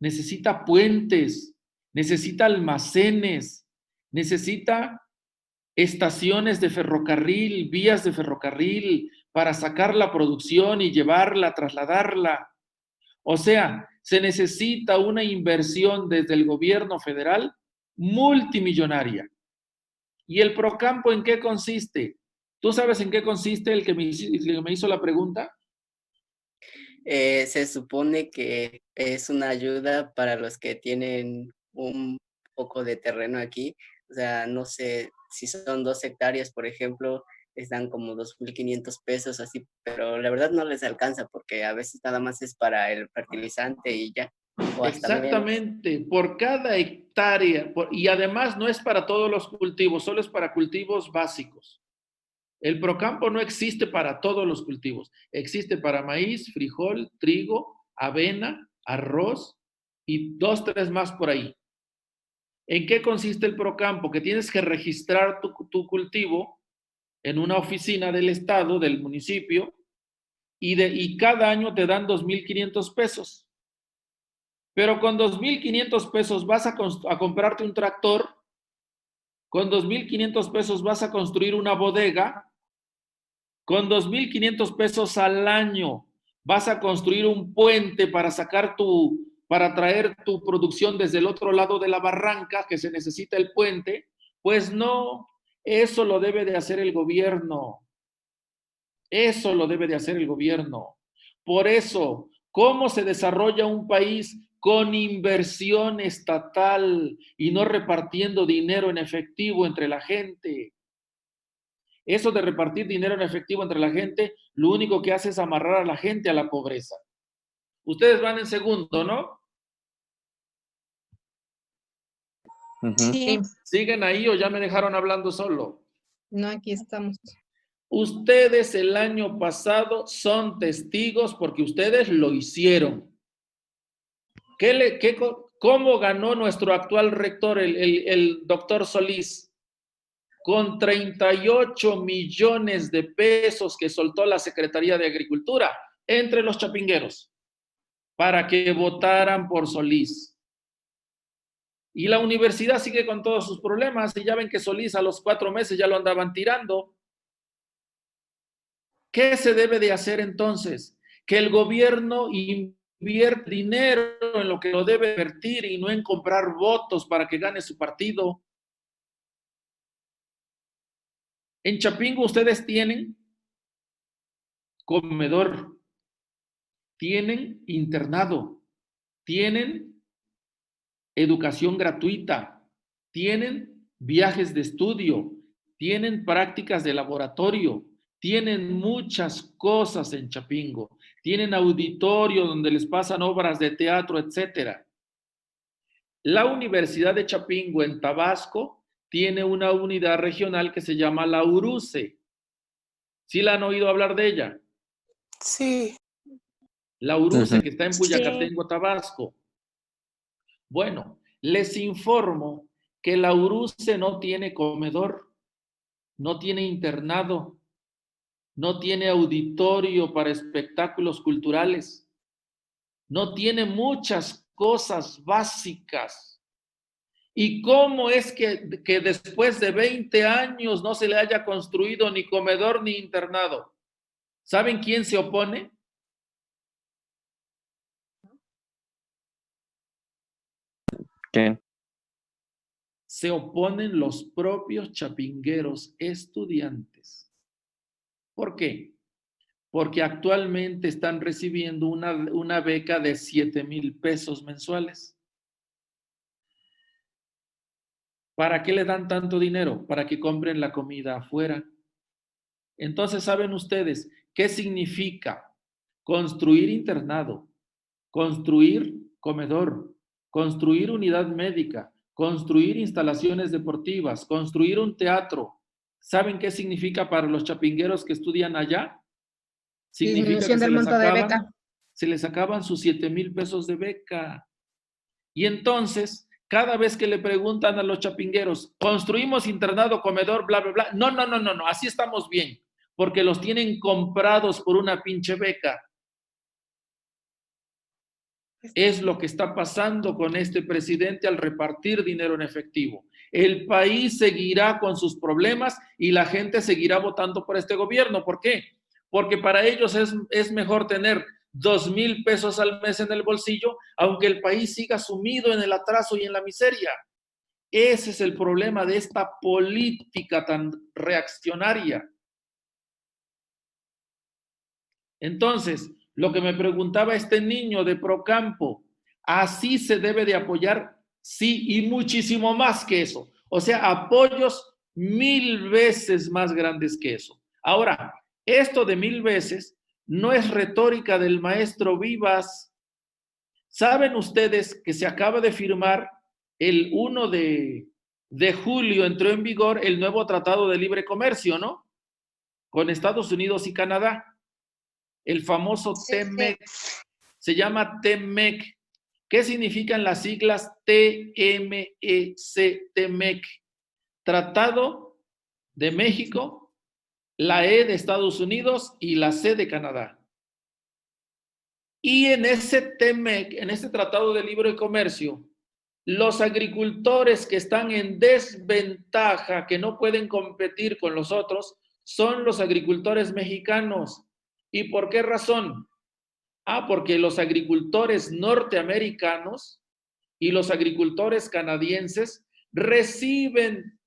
A: necesita puentes, necesita almacenes, necesita estaciones de ferrocarril, vías de ferrocarril para sacar la producción y llevarla, trasladarla. O sea, se necesita una inversión desde el gobierno federal multimillonaria. ¿Y el Procampo en qué consiste? ¿Tú sabes en qué consiste el que me hizo la pregunta?
J: Se supone que es una ayuda para los que tienen un poco de terreno aquí. O sea, no sé si son 2 hectáreas, por ejemplo, les dan como 2,500 pesos así, pero la verdad no les alcanza porque a veces nada más es para el fertilizante y ya. O hasta menos.
A: Exactamente, por cada hectárea, y además no es para todos los cultivos, solo es para cultivos básicos. El Procampo no existe para todos los cultivos, existe para maíz, frijol, trigo, avena, arroz y 2, 3 más por ahí. ¿En qué consiste el Procampo? Que tienes que registrar tu cultivo en una oficina del estado, del municipio, y cada año te dan 2,500 pesos. Pero con 2,500 pesos vas a comprarte un tractor, con 2,500 pesos vas a construir una bodega, con 2,500 pesos al año vas a construir un puente para para traer tu producción desde el otro lado de la barranca, que se necesita el puente. Pues no, eso lo debe de hacer el gobierno. Eso lo debe de hacer el gobierno. Por eso, ¿cómo se desarrolla un país? Con inversión estatal y no repartiendo dinero en efectivo entre la gente. Eso de repartir dinero en efectivo entre la gente, lo único que hace es amarrar a la gente a la pobreza. Ustedes van en segundo, ¿no?
C: Sí.
A: ¿Siguen ahí o ya me dejaron hablando solo?
C: No, aquí estamos.
A: Ustedes el año pasado son testigos porque ustedes lo hicieron. ¿Cómo ganó nuestro actual rector, el doctor Solís? Con 38 millones de pesos que soltó la Secretaría de Agricultura entre los chapingueros para que votaran por Solís. Y la universidad sigue con todos sus problemas y ya ven que Solís a los 4 meses ya lo andaban tirando. ¿Qué se debe de hacer entonces? Que el gobierno invierte dinero en lo que lo debe invertir y no en comprar votos para que gane su partido. En Chapingo ustedes tienen comedor, tienen internado, tienen educación gratuita, tienen viajes de estudio, tienen prácticas de laboratorio, tienen muchas cosas en Chapingo, tienen auditorio donde les pasan obras de teatro, etc. La Universidad de Chapingo en Tabasco tiene una unidad regional que se llama la URUCE. ¿Sí la han oído hablar de ella?
B: Sí.
A: La URUCE, que está en Puyacatengo, Tabasco. Bueno, les informo que la URUCE no tiene comedor, no tiene internado, no tiene auditorio para espectáculos culturales, no tiene muchas cosas básicas. ¿Y cómo es que después de 20 años no se le haya construido ni comedor ni internado? ¿Saben quién se opone?
G: ¿Quién?
A: Se oponen los propios chapingueros estudiantes. ¿Por qué? Porque actualmente están recibiendo una beca de 7,000 pesos mensuales. ¿Para qué le dan tanto dinero? Para que compren la comida afuera. Entonces, ¿saben ustedes qué significa construir internado, construir comedor, construir unidad médica, construir instalaciones deportivas, construir un teatro. ¿Saben qué significa para los chapingueros que estudian allá? Significa
C: Disminución
A: que
C: del monto de beca.
A: se les acaban sus 7,000 pesos de beca. Y entonces, cada vez que le preguntan a los chapingueros, construimos internado, comedor, bla, bla, bla. No, así estamos bien, porque los tienen comprados por una pinche beca. Es lo que está pasando con este presidente al repartir dinero en efectivo. El país seguirá con sus problemas y la gente seguirá votando por este gobierno. ¿Por qué? Porque para ellos es mejor tener 2,000 pesos al mes en el bolsillo, aunque el país siga sumido en el atraso y en la miseria. Ese es el problema de esta política tan reaccionaria. Entonces, lo que me preguntaba este niño de Procampo, ¿así se debe de apoyar? Sí, y muchísimo más que eso. O sea, apoyos 1000 veces más grandes que eso. Ahora, esto de 1000 veces no es retórica del maestro Vivas. ¿Saben ustedes que se acaba de firmar el 1 de julio, entró en vigor el nuevo Tratado de Libre Comercio, ¿no? Con Estados Unidos y Canadá. El famoso TEMEC, se llama TEMEC. ¿Qué significan las siglas TMEC? TEMEC. Tratado de México, la E de Estados Unidos y la C de Canadá. Y en ese TEMEC, en este Tratado de Libre Comercio, los agricultores que están en desventaja, que no pueden competir con los otros, son los agricultores mexicanos. ¿Y por qué razón? Porque los agricultores norteamericanos y los agricultores canadienses reciben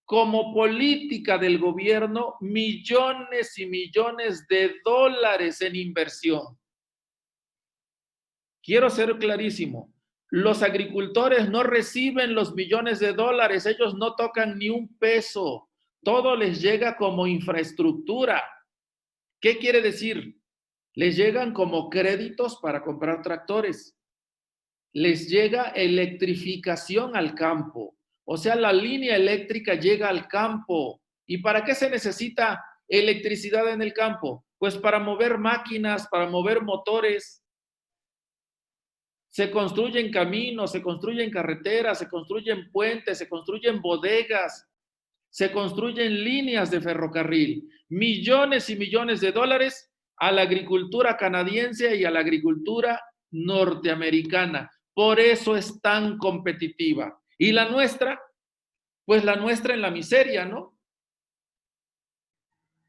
A: como política del gobierno millones y millones de dólares en inversión. Quiero ser clarísimo. Los agricultores no reciben los millones de dólares, ellos no tocan ni un peso. Todo les llega como infraestructura. ¿Qué quiere decir? Les llegan como créditos para comprar tractores. Les llega electrificación al campo. O sea, la línea eléctrica llega al campo. ¿Y para qué se necesita electricidad en el campo? Pues para mover máquinas, para mover motores. Se construyen caminos, se construyen carreteras, se construyen puentes, se construyen bodegas, se construyen líneas de ferrocarril. Millones y millones de dólares a la agricultura canadiense y a la agricultura norteamericana. Por eso es tan competitiva. ¿Y la nuestra? Pues la nuestra en la miseria, ¿no?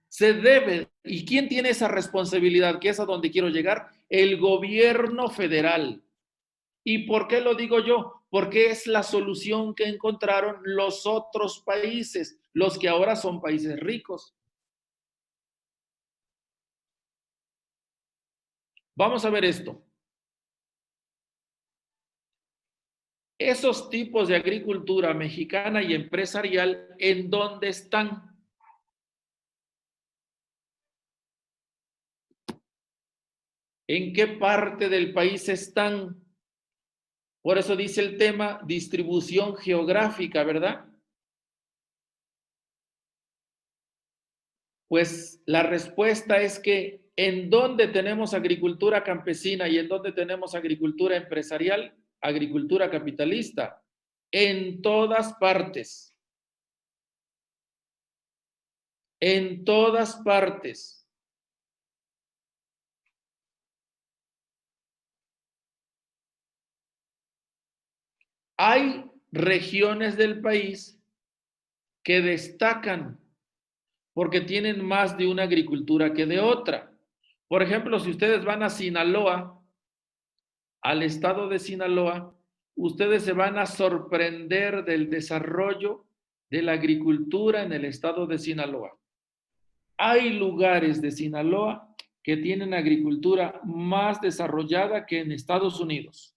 A: Se debe, ¿y quién tiene esa responsabilidad? Que es a donde quiero llegar, el gobierno federal. ¿Y por qué lo digo yo? Porque es la solución que encontraron los otros países, los que ahora son países ricos. Vamos a ver esto. Esos tipos de agricultura mexicana y empresarial, ¿en dónde están? ¿En qué parte del país están? Por eso dice el tema distribución geográfica, ¿verdad? Pues la respuesta es que en donde tenemos agricultura campesina y en donde tenemos agricultura empresarial, agricultura capitalista, en todas partes. En todas partes. Hay regiones del país que destacan porque tienen más de una agricultura que de otra. Por ejemplo, si ustedes van a Sinaloa, al estado de Sinaloa, ustedes se van a sorprender del desarrollo de la agricultura en el estado de Sinaloa. Hay lugares de Sinaloa que tienen agricultura más desarrollada que en Estados Unidos.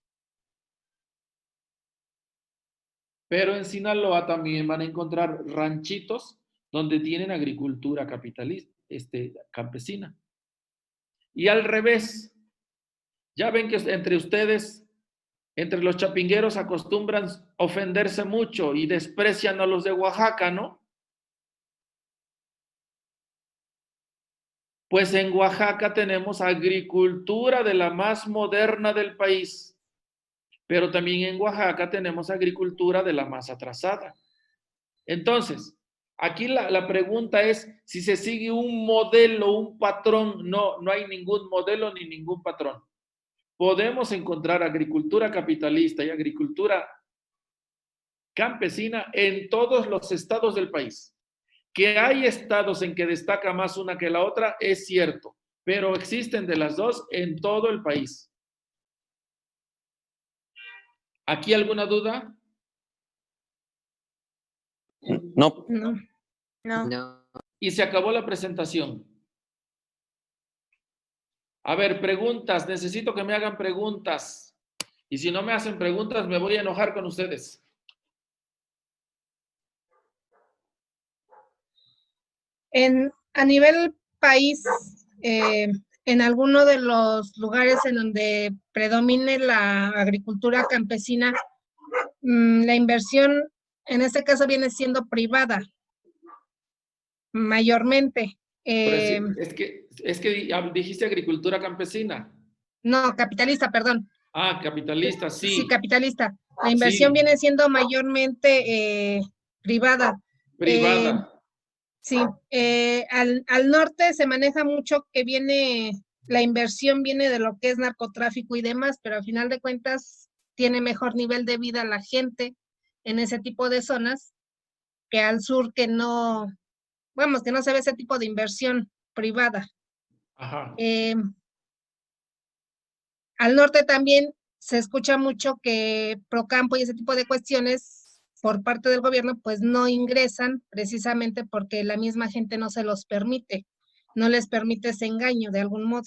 A: Pero en Sinaloa también van a encontrar ranchitos donde tienen agricultura capitalista, campesina. Y al revés, ya ven que entre ustedes entre los chapingueros acostumbran ofenderse mucho y desprecian a los de Oaxaca, ¿no? Pues en Oaxaca tenemos agricultura de la más moderna del país, pero también en Oaxaca tenemos agricultura de la más atrasada. Entonces, aquí la pregunta es si se sigue un modelo, un patrón. No, no hay ningún modelo ni ningún patrón. Podemos encontrar agricultura capitalista y agricultura campesina en todos los estados del país. Que hay estados en que destaca más una que la otra, es cierto, pero existen de las dos en todo el país. ¿Aquí alguna duda?
G: No.
C: No.
E: No.
A: Y se acabó la presentación. A ver, preguntas. Necesito que me hagan preguntas. Y si no me hacen preguntas, me voy a enojar con ustedes.
C: A nivel país, en alguno de los lugares en donde predomine la agricultura campesina, la inversión en este caso viene siendo privada, mayormente.
A: Es que dijiste agricultura campesina.
C: No, capitalista, perdón.
A: Ah, capitalista, sí.
C: Sí, capitalista. La inversión
A: Sí.
C: viene siendo mayormente privada.
A: Privada.
C: Sí, al norte se maneja mucho que la inversión viene de lo que es narcotráfico y demás, pero al final de cuentas tiene mejor nivel de vida la gente en ese tipo de zonas que al sur que no, vamos, que no se ve ese tipo de inversión privada.
A: Ajá.
C: Al norte también se escucha mucho que Procampo y ese tipo de cuestiones por parte del gobierno, pues no ingresan precisamente porque la misma gente no se los permite, no les permite ese engaño de algún modo.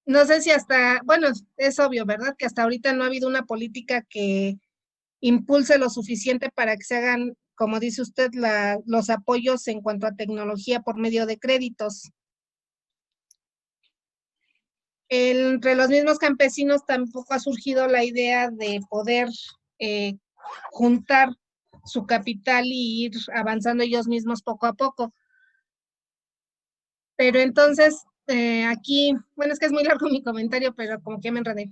C: No sé si bueno, es obvio, ¿verdad? Que hasta ahorita no ha habido una política que impulse lo suficiente para que se hagan, como dice usted, los apoyos en cuanto a tecnología por medio de créditos. Entre los mismos campesinos tampoco ha surgido la idea de poder juntar su capital y ir avanzando ellos mismos poco a poco. Pero entonces, aquí, bueno, es que es muy largo mi comentario, pero como que me enredé.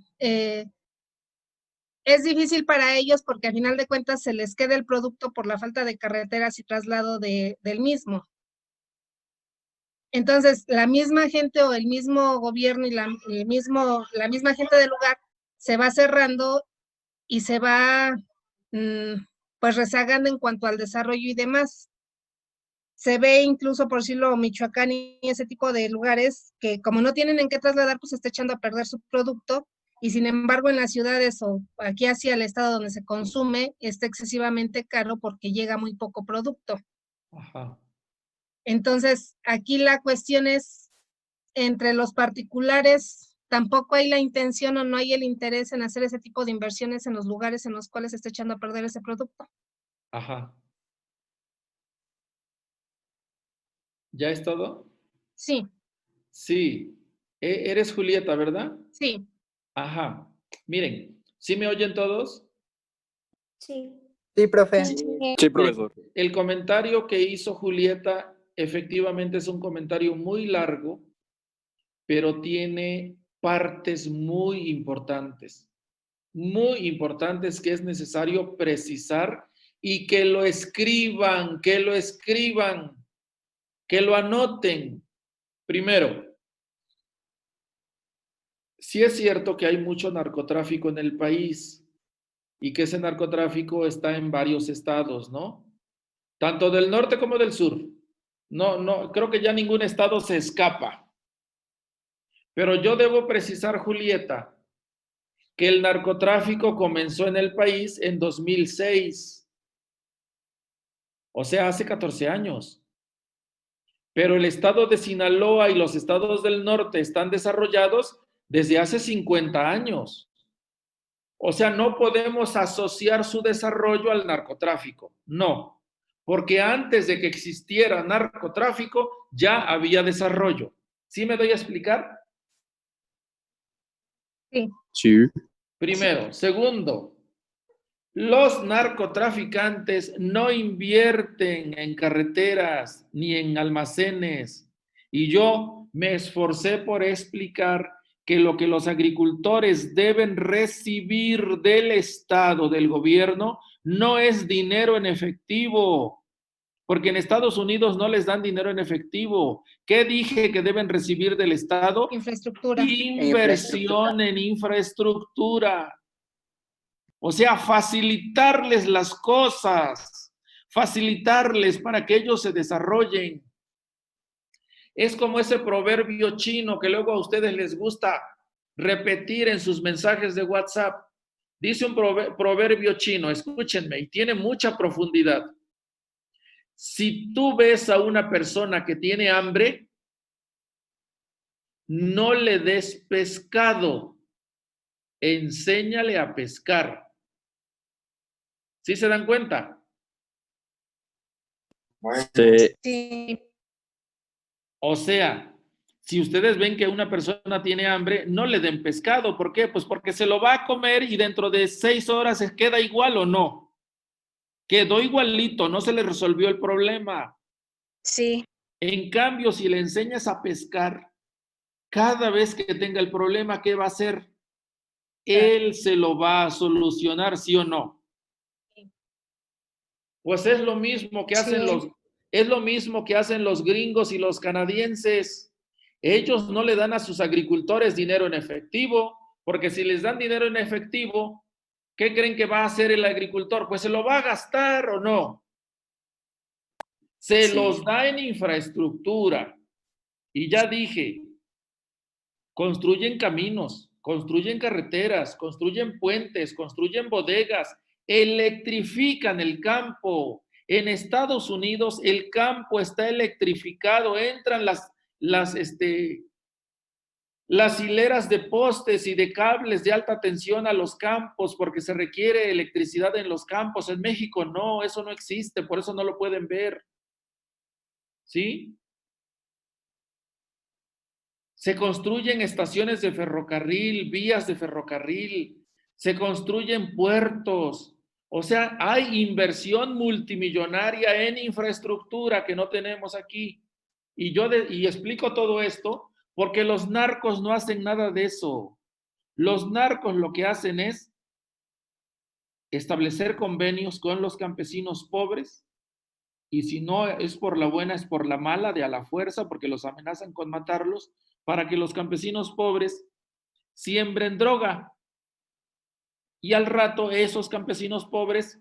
C: Es difícil para ellos porque al final de cuentas se les queda el producto por la falta de carreteras y traslado del mismo. Entonces, la misma gente o el mismo gobierno y la misma gente del lugar se va cerrando y se va pues rezagando en cuanto al desarrollo y demás. Se ve incluso, por decirlo, Michoacán y ese tipo de lugares que como no tienen en qué trasladar, pues está echando a perder su producto y sin embargo en las ciudades o aquí hacia el estado donde se consume está excesivamente caro porque llega muy poco producto.
A: Ajá.
C: Entonces, aquí la cuestión es, entre los particulares, tampoco hay la intención o no hay el interés en hacer ese tipo de inversiones en los lugares en los cuales se está echando a perder ese producto.
A: Ajá. ¿Ya es todo?
C: Sí.
A: Sí. Eres Julieta, ¿verdad?
C: Sí.
A: Ajá. Miren, ¿sí me oyen todos?
I: Sí.
D: Sí, profe.
G: Sí, profesor.
A: El comentario que hizo Julieta efectivamente es un comentario muy largo, pero tiene partes muy importantes que es necesario precisar y que lo escriban, que lo anoten. Primero, sí es cierto que hay mucho narcotráfico en el país y que ese narcotráfico está en varios estados, ¿no? Tanto del norte como del sur. No, creo que ya ningún estado se escapa. Pero yo debo precisar, Julieta, que el narcotráfico comenzó en el país en 2006. O sea, hace 14 años. Pero el estado de Sinaloa y los estados del norte están desarrollados desde hace 50 años. O sea, no podemos asociar su desarrollo al narcotráfico. No, porque antes de que existiera narcotráfico ya había desarrollo. ¿Sí me doy a explicar?
C: Sí.
G: Sí.
A: Primero. Segundo, los narcotraficantes no invierten en carreteras ni en almacenes. Y yo me esforcé por explicar que lo que los agricultores deben recibir del Estado, del gobierno, no es dinero en efectivo, porque en Estados Unidos no les dan dinero en efectivo. ¿Qué dije que deben recibir del Estado?
C: Infraestructura.
A: Inversión en infraestructura. O sea, facilitarles las cosas, facilitarles para que ellos se desarrollen. Es como ese proverbio chino que luego a ustedes les gusta repetir en sus mensajes de WhatsApp. Dice un proverbio chino, escúchenme, y tiene mucha profundidad. Si tú ves a una persona que tiene hambre, no le des pescado, enséñale a pescar. ¿Sí se dan cuenta?
C: Sí.
A: O sea, si ustedes ven que una persona tiene hambre, no le den pescado. ¿Por qué? Pues porque se lo va a comer y dentro de 6 horas se queda igual o no. Quedó igualito, no se le resolvió el problema.
I: Sí.
A: En cambio, si le enseñas a pescar, cada vez que tenga el problema, ¿qué va a hacer? Él se lo va a solucionar, ¿sí o no? Pues es lo mismo que hacen los gringos y los canadienses. Ellos no le dan a sus agricultores dinero en efectivo, porque si les dan dinero en efectivo, ¿qué creen que va a hacer el agricultor? Pues se lo va a gastar o no. Se los da en infraestructura. Y ya dije, construyen caminos, construyen carreteras, construyen puentes, construyen bodegas, electrifican el campo. En Estados Unidos el campo está electrificado, entran las hileras de postes y de cables de alta tensión a los campos porque se requiere electricidad en los campos. En México no, eso no existe, por eso no lo pueden ver. ¿Sí? Se construyen estaciones de ferrocarril, vías de ferrocarril, se construyen puertos. O sea, hay inversión multimillonaria en infraestructura que no tenemos aquí. Y explico todo esto porque los narcos no hacen nada de eso. Los narcos lo que hacen es establecer convenios con los campesinos pobres y si no es por la buena, es por la mala, de a la fuerza, porque los amenazan con matarlos, para que los campesinos pobres siembren droga. Y al rato esos campesinos pobres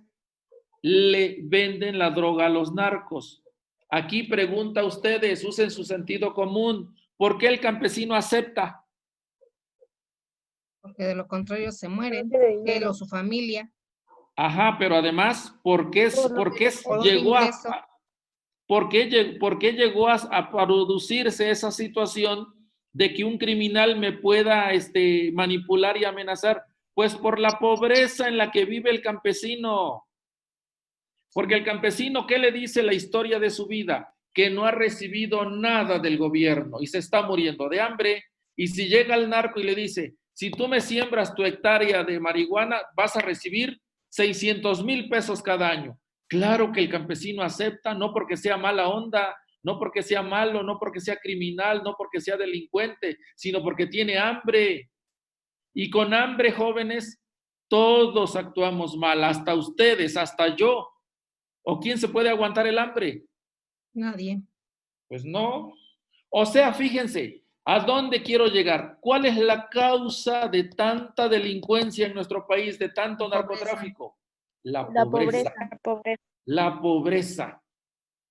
A: le venden la droga a los narcos. Aquí pregunta a ustedes, usen su sentido común, ¿por qué el campesino acepta?
C: Porque de lo contrario se mueren, él o su familia.
A: Ajá, pero además, ¿por qué llegó a producirse esa situación de que un criminal me pueda manipular y amenazar? Pues por la pobreza en la que vive el campesino. Porque el campesino, ¿qué le dice la historia de su vida? Que no ha recibido nada del gobierno y se está muriendo de hambre. Y si llega el narco y le dice, si tú me siembras tu hectárea de marihuana, vas a recibir 600,000 pesos cada año. Claro que el campesino acepta, no porque sea mala onda, no porque sea malo, no porque sea criminal, no porque sea delincuente, sino porque tiene hambre. Y con hambre, jóvenes, todos actuamos mal, hasta ustedes, hasta yo. ¿O quién se puede aguantar el hambre?
C: Nadie.
A: Pues no. O sea, fíjense, ¿a dónde quiero llegar? ¿Cuál es la causa de tanta delincuencia en nuestro país, de tanto narcotráfico? La pobreza. La pobreza.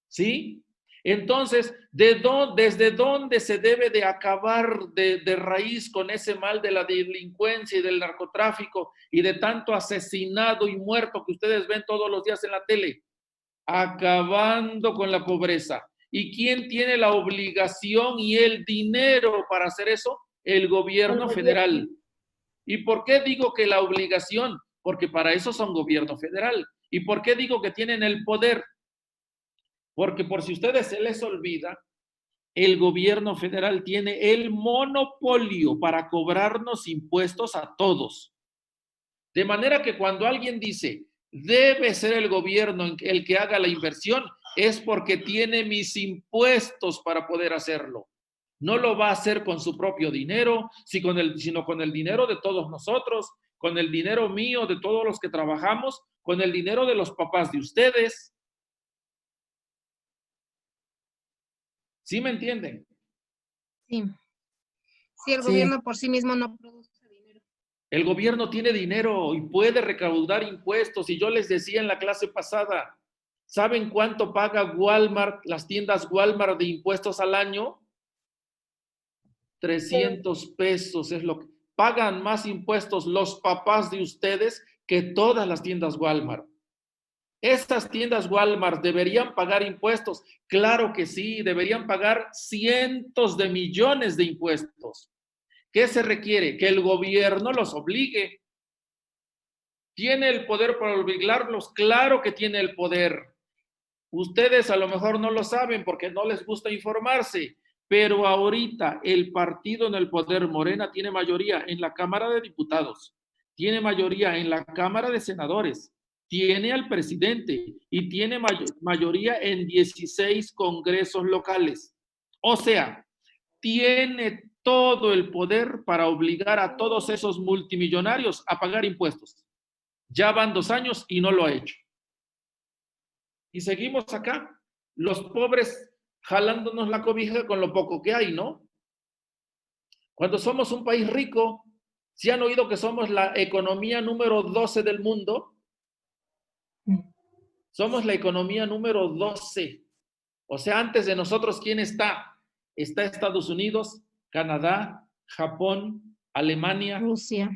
A: ¿Sí? Entonces, ¿desde dónde se debe de acabar de raíz con ese mal de la delincuencia y del narcotráfico y de tanto asesinado y muerto que ustedes ven todos los días en la tele? Acabando con la pobreza. ¿Y quién tiene la obligación y el dinero para hacer eso? El gobierno federal. ¿Y por qué digo que la obligación? Porque para eso son gobierno federal. ¿Y por qué digo que tienen el poder? Porque por si ustedes se les olvida, el gobierno federal tiene el monopolio para cobrarnos impuestos a todos. De manera que cuando alguien dice, debe ser el gobierno el que haga la inversión, es porque tiene mis impuestos para poder hacerlo. No lo va a hacer con su propio dinero, sino con el dinero de todos nosotros, con el dinero mío, de todos los que trabajamos, con el dinero de los papás de ustedes. ¿Sí me entienden?
C: Sí. Sí, el
D: Sí.
C: gobierno por sí mismo no produce dinero.
A: El gobierno tiene dinero y puede recaudar impuestos. Y yo les decía en la clase pasada, ¿saben cuánto paga Walmart, las tiendas Walmart de impuestos al año? 300 pesos es lo que pagan más impuestos los papás de ustedes que todas las tiendas Walmart. ¿Estas tiendas Walmart deberían pagar impuestos? Claro que sí, deberían pagar cientos de millones de impuestos. ¿Qué se requiere? Que el gobierno los obligue. ¿Tiene el poder para obligarlos? Claro que tiene el poder. Ustedes a lo mejor no lo saben porque no les gusta informarse, pero ahorita el partido en el poder, Morena, tiene mayoría en la Cámara de Diputados, tiene mayoría en la Cámara de Senadores, tiene al presidente y tiene mayoría en 16 congresos locales. O sea, tiene todo el poder para obligar a todos esos multimillonarios a pagar impuestos. Ya van 2 años y no lo ha hecho. Y seguimos acá, los pobres jalándonos la cobija con lo poco que hay, ¿no? Cuando somos un país rico, ¿sí han oído que somos la economía número 12 del mundo? Somos la economía número 12. O sea, antes de nosotros, ¿quién está? Está Estados Unidos, Canadá, Japón, Alemania, Rusia,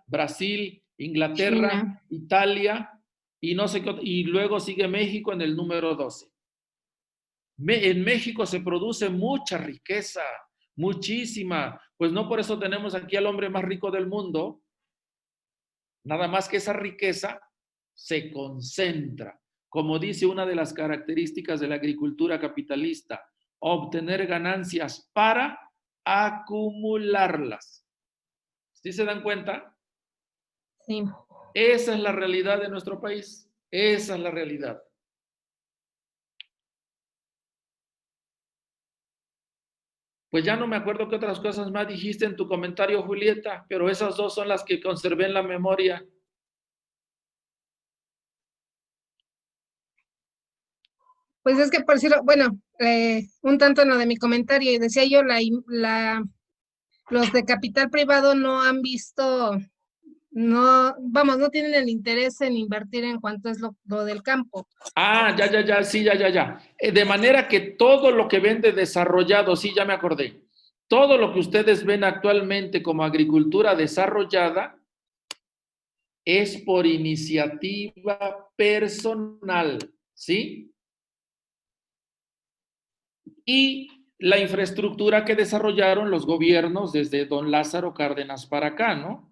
A: Brasil, Inglaterra,
C: China,
A: Italia, y no sé qué, y luego sigue México en el número 12. En México se produce mucha riqueza, muchísima, pues no por eso tenemos aquí al hombre más rico del mundo, nada más que esa riqueza se concentra. Como dice una de las características de la agricultura capitalista, obtener ganancias para acumularlas. ¿Sí se dan cuenta?
C: sí.
A: Esa es la realidad de nuestro país. Esa es la realidad. Pues ya no me acuerdo qué otras cosas más dijiste en tu comentario, Julieta, pero esas dos son las que conservé en la memoria.
C: Pues es que por decirlo, bueno, un tanto en lo de mi comentario, y decía yo, los de capital privado no han visto, no tienen el interés en invertir en cuanto es lo del campo.
A: Ah, sí, ya. De manera que todo lo que vende desarrollado, sí, ya me acordé. Todo lo que ustedes ven actualmente como agricultura desarrollada es por iniciativa personal, ¿sí? Y la infraestructura que desarrollaron los gobiernos desde don Lázaro Cárdenas para acá, ¿no?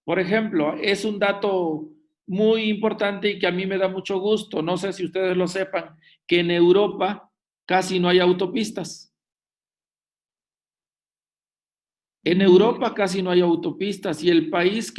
A: Por ejemplo, es un dato muy importante y que a mí me da mucho gusto, no sé si ustedes lo sepan, que en Europa casi no hay autopistas. En Europa casi no hay autopistas y el país que